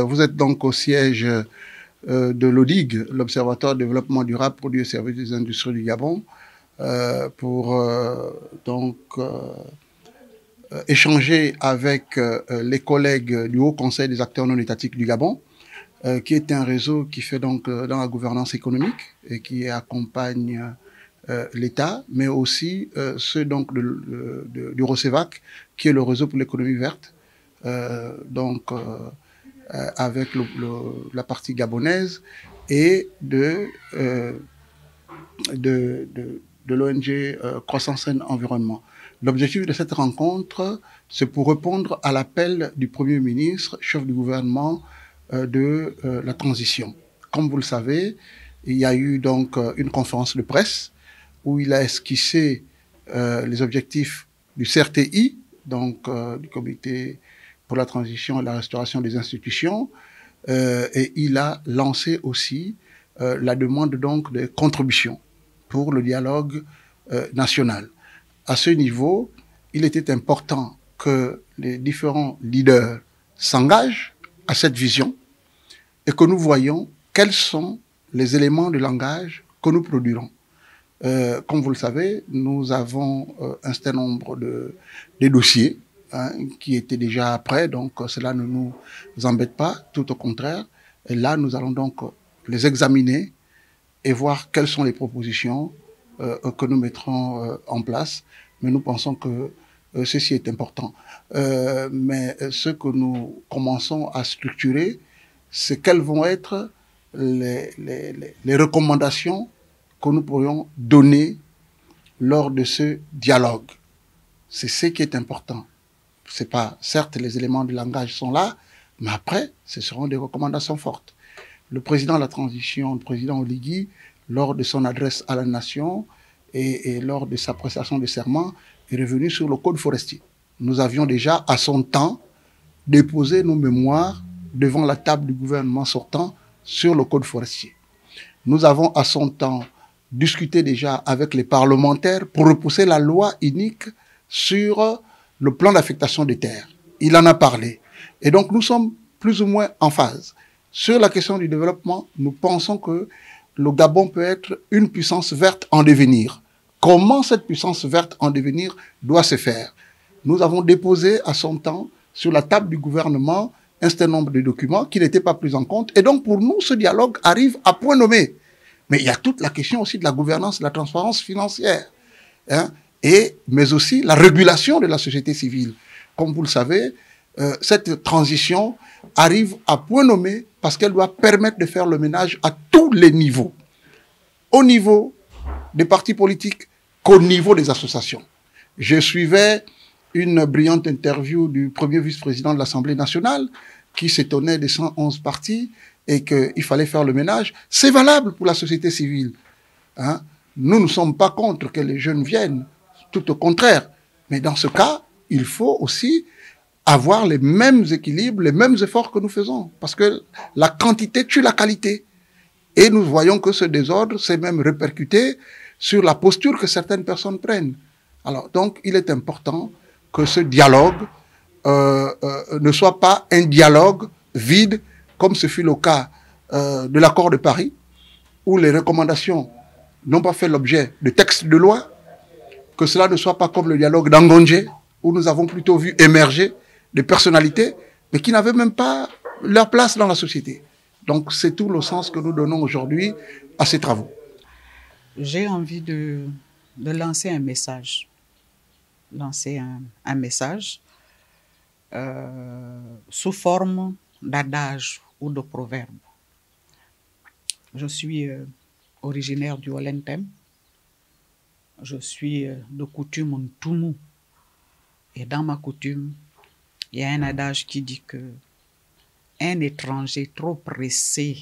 vous êtes donc au siège de l'ODIG, l'Observatoire de développement durable, produits et services des industries du Gabon, pour échanger avec les collègues du Haut Conseil des acteurs non étatiques du Gabon, qui est un réseau qui fait donc dans la gouvernance économique et qui accompagne l'État, mais aussi ceux donc du ROCEVAC, qui est le réseau pour l'économie verte, avec la partie gabonaise, et de l'ONG Croissance et Environnement. L'objectif de cette rencontre, c'est pour répondre à l'appel du Premier ministre, chef du gouvernement de la transition. Comme vous le savez, il y a eu donc une conférence de presse où il a esquissé les objectifs du CRTI, donc du Comité pour la transition et la restauration des institutions, et il a lancé aussi la demande donc de contributions pour le dialogue national. À ce niveau, il était important que les différents leaders s'engagent à cette vision et que nous voyions quels sont les éléments de langage que nous produirons. Comme vous le savez, nous avons un certain nombre de dossiers qui étaient déjà prêts, donc cela ne nous embête pas, tout au contraire. Et là, nous allons donc les examiner et voir quelles sont les propositions que nous mettrons en place. Mais nous pensons que ceci est important. Mais ce que nous commençons à structurer, c'est quelles vont être les recommandations que nous pourrions donner lors de ce dialogue. C'est ce qui est important. C'est pas, certes, les éléments de langage sont là, mais après, ce seront des recommandations fortes. Le président de la transition, le président Oligui, lors de son adresse à la nation et lors de sa prestation de serment, est revenu sur le code forestier. Nous avions déjà, à son temps, déposé nos mémoires devant la table du gouvernement sortant sur le code forestier. Nous avons, à son temps, discuté déjà avec les parlementaires pour repousser la loi unique sur le plan d'affectation des terres. Il en a parlé. Et donc, nous sommes plus ou moins en phase. Sur la question du développement, nous pensons que le Gabon peut être une puissance verte en devenir. Comment cette puissance verte en devenir doit se faire? Nous avons déposé à son temps sur la table du gouvernement un certain nombre de documents qui n'étaient pas pris en compte. Et donc, pour nous, ce dialogue arrive à point nommé. Mais il y a toute la question aussi de la gouvernance, de la transparence financière, mais aussi la régulation de la société civile. Comme vous le savez, cette transition arrive à point nommé parce qu'elle doit permettre de faire le ménage à tous les niveaux. Au niveau des partis politiques qu'au niveau des associations. Je suivais une brillante interview du premier vice-président de l'Assemblée nationale qui s'étonnait des 111 partis et qu'il fallait faire le ménage. C'est valable pour la société civile. Nous ne sommes pas contre que les jeunes viennent, tout au contraire. Mais dans ce cas, il faut aussi avoir les mêmes équilibres, les mêmes efforts que nous faisons. Parce que la quantité tue la qualité. Et nous voyons que ce désordre s'est même répercuté sur la posture que certaines personnes prennent. Alors, donc, il est important que ce dialogue ne soit pas un dialogue vide, comme ce fut le cas de l'accord de Paris, où les recommandations n'ont pas fait l'objet de textes de loi, que cela ne soit pas comme le dialogue d'Angondje, où nous avons plutôt vu émerger des personnalités, mais qui n'avaient même pas leur place dans la société. Donc c'est tout le sens que nous donnons aujourd'hui à ces travaux. J'ai envie de lancer un message. Lancer un message sous forme d'adage ou de proverbe. Je suis originaire du Olentem. Je suis de coutume Ntoumou. Et dans ma coutume, il y a un adage qui dit que un étranger trop pressé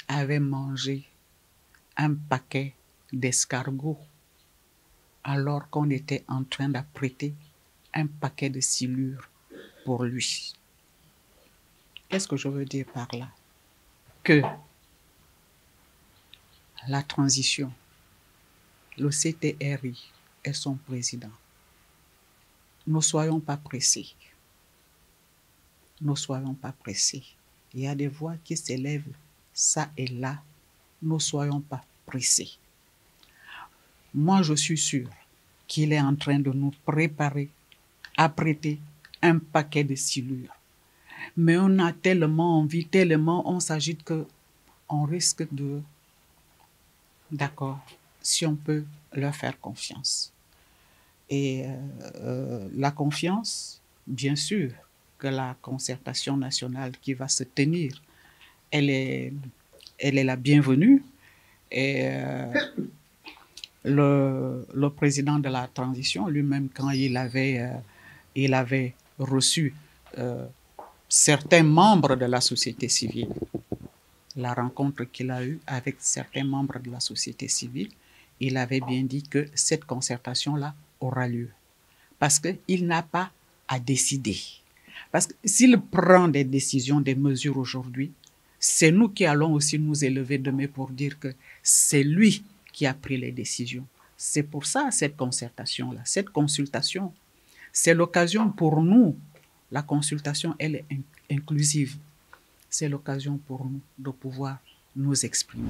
avait mangé un paquet d'escargots alors qu'on était en train d'apprêter un paquet de silures pour lui. Qu'est-ce que je veux dire par là? Que la transition, le CTRI et son président, ne soyons pas pressés. ne soyons pas pressés. Il y a des voix qui s'élèvent ça et là, ne soyons pas pressés. Moi, je suis sûr qu'il est en train de nous préparer à prêter un paquet de silures. Mais on a tellement envie, tellement on s'agite qu'on risque de... D'accord, si on peut leur faire confiance. Et la confiance, bien sûr, que la concertation nationale qui va se tenir, elle est la bienvenue. Et le président de la transition, lui-même, quand il avait reçu certains membres de la société civile, la rencontre qu'il a eue avec certains membres de la société civile, il avait bien dit que cette concertation-là aura lieu. Parce qu'il n'a pas à décider. Parce que s'il prend des décisions, des mesures aujourd'hui, c'est nous qui allons aussi nous élever demain pour dire que c'est lui qui a pris les décisions. C'est pour ça cette concertation-là, cette consultation, c'est l'occasion pour nous. La consultation, elle est inclusive. C'est l'occasion pour nous de pouvoir nous exprimer.